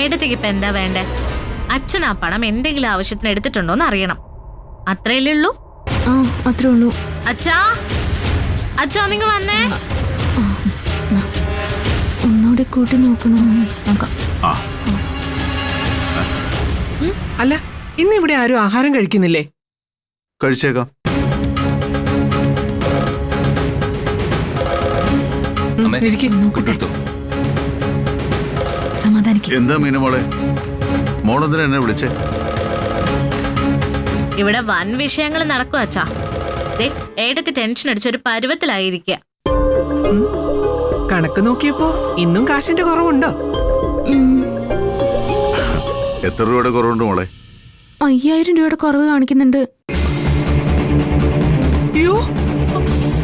ഏടത്തേക്ക് ഇപ്പൊ എന്താ വേണ്ടേ? അച്ഛൻ ആ പണം എന്തെങ്കിലും ആവശ്യത്തിന് എടുത്തിട്ടുണ്ടോന്ന് അറിയണം. അത്രയല്ലേ ഉള്ളൂ? അത്രേ ഉള്ളൂ. അച്ഛാ, അച്ഛാ നിങ്ങ വന്നേ. ഒന്നുകൂടെ കൂട്ടി നോക്കണം. അല്ല, ഇന്ന് ഇവിടെ ആരും ആഹാരം കഴിക്കുന്നില്ലേ? കഴിച്ചേക്കാം. എന്താ മീനു മോളെ, മോളെന്തിനാ എന്നെ വിളിച്ചേ? ഇവിടെ വൻ വിഷയങ്ങൾ നടക്കും അച്ഛാ. ഏടത്തി ടെൻഷൻ അടിച്ചൊരു പരുവത്തിലായിരിക്ക. കണക്ക് നോക്കിയപ്പോ ഇന്നും കാശിന്റെ കുറവുണ്ടോ? എത്ര രൂപയുടെ കുറവുണ്ട് മോളെ? 5000 രൂപയുടെ കുറവ് കാണിക്കുന്നുണ്ട്.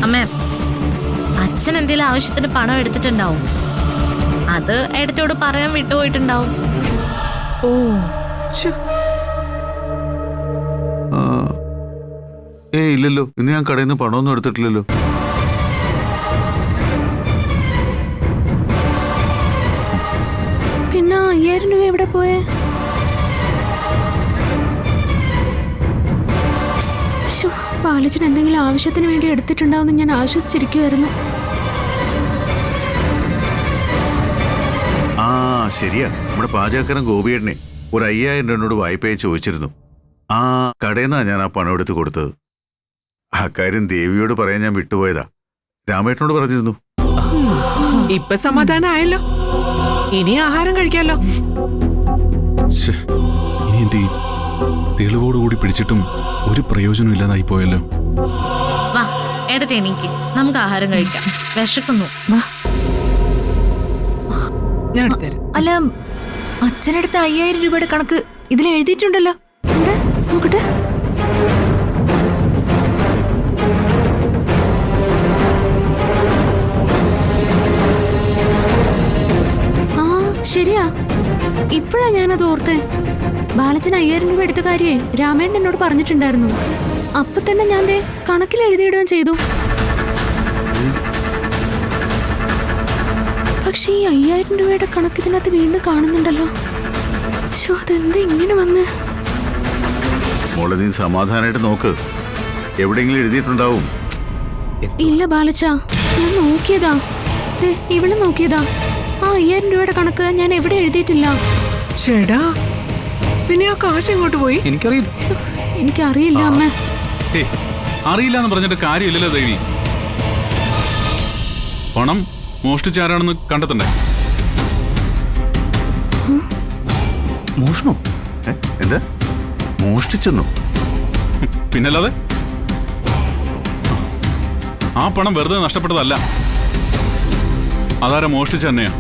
അമ്മേ, അച്ഛൻ എന്തെങ്കിലും ആവശ്യത്തിന് പണം എടുത്തിട്ടുണ്ടാവും. അത് ഏടത്തോട് പറയാൻ വിട്ടുപോയിട്ടുണ്ടാവും. ഓ, ഇല്ലല്ലോ, ഇന്ന് ഞാൻ കടയിൽ നിന്ന് പണമൊന്നും എടുത്തിട്ടില്ലല്ലോ. പിന്നെ 5000 രൂപ എവിടെ പോയേ? ബാലച്ചൻ എന്തെങ്കിലും ആവശ്യത്തിന് വേണ്ടി എടുത്തിട്ടുണ്ടാവുമെന്ന് ഞാൻ ആശ്വസിച്ചിരിക്കുമായിരുന്നു. ആ ശരിയാ, നമ്മുടെ പാചകക്കാരൻ ഗോപിയേട്ടനെ ഒരു 5000 രൂപയോട് വായ്പയെ ചോദിച്ചിരുന്നു. ആ കടയിൽ നിന്നാ ഞാൻ ആ പണം എടുത്ത് കൊടുത്തത്. ആ കാര്യം ദേവിയോട് പറയാൻ ഞാൻ വിട്ടുപോയതാ. രാമേട്ടനോട് പറഞ്ഞിരുന്നു. ഇപ്പൊ സമാധാനമായല്ലോ, ഇനി ആഹാരം കഴിക്കാലോ. ഇനി എന്ത് ചെയ്യും? തെളിവോടുകൂടി പിടിച്ചിട്ടും ഒരു പ്രയോജനം ഇല്ലാതായി പോയല്ലോ. വാ ഏടത്തെ, എനിക്ക് നമുക്ക് ആഹാരം കഴിക്കാം. വിശക്കുന്നു. ഞാൻ എടുത്തരാം. അല്ല, അച്ഛനടുത്ത് 5000 രൂപയുടെ കണക്ക് ഇതിൽ എഴുതിയിട്ടുണ്ടല്ലോ. നോക്കട്ടെ. ശരിയാ, ഇപ്പഴാ ഞാനത് ഓർത്തേ. ബാലച്ചൻ 5000 രൂപ എടുത്ത കാര്യേ രാമേണ്ണൻ എന്നോട് പറഞ്ഞിട്ടുണ്ടായിരുന്നു. അപ്പൊ തന്നെ ഞാൻ കണക്കിൽ എഴുതിയിടുകയും ചെയ്തു. പക്ഷെ ഈ 5000 രൂപയുടെ കണക്ക് ഇതിനകത്ത് വീണ്ടും കാണുന്നുണ്ടല്ലോ. അതെന്താ ഇങ്ങനെ വന്ന്? മോളെ നീ സമാധാനായിട്ട് നോക്ക്, എവിടെയെങ്കിലും എഴുതിയിട്ടുണ്ടാവും. ഇല്ല ബാലച്ച, ഞാൻ നോക്കിയതാ. ഇവിടെ നോക്കിയതാ. ആ 5000 രൂപയുടെ കണക്ക് ഞാൻ എവിടെ എഴുതിയിട്ടില്ല. ചേടാ, പിന്നെ ആ കാശ് എങ്ങോട്ട് പോയി? എനിക്കറിയില്ല അമ്മ. അറിയില്ല എന്ന് പറഞ്ഞിട്ട് കാര്യമില്ലല്ലോ ദേവി. പണം മോഷ്ടിച്ചാരാണെന്ന് കണ്ടെത്തണ്ടേ? മോഷണോ? എന്താ മോഷ്ടിച്ചെന്നോ? പിന്നല്ലാതെ. ആ പണം വെറുതെ നഷ്ടപ്പെട്ടതല്ല, അതാരാ മോഷ്ടിച്ച തന്നെയാ.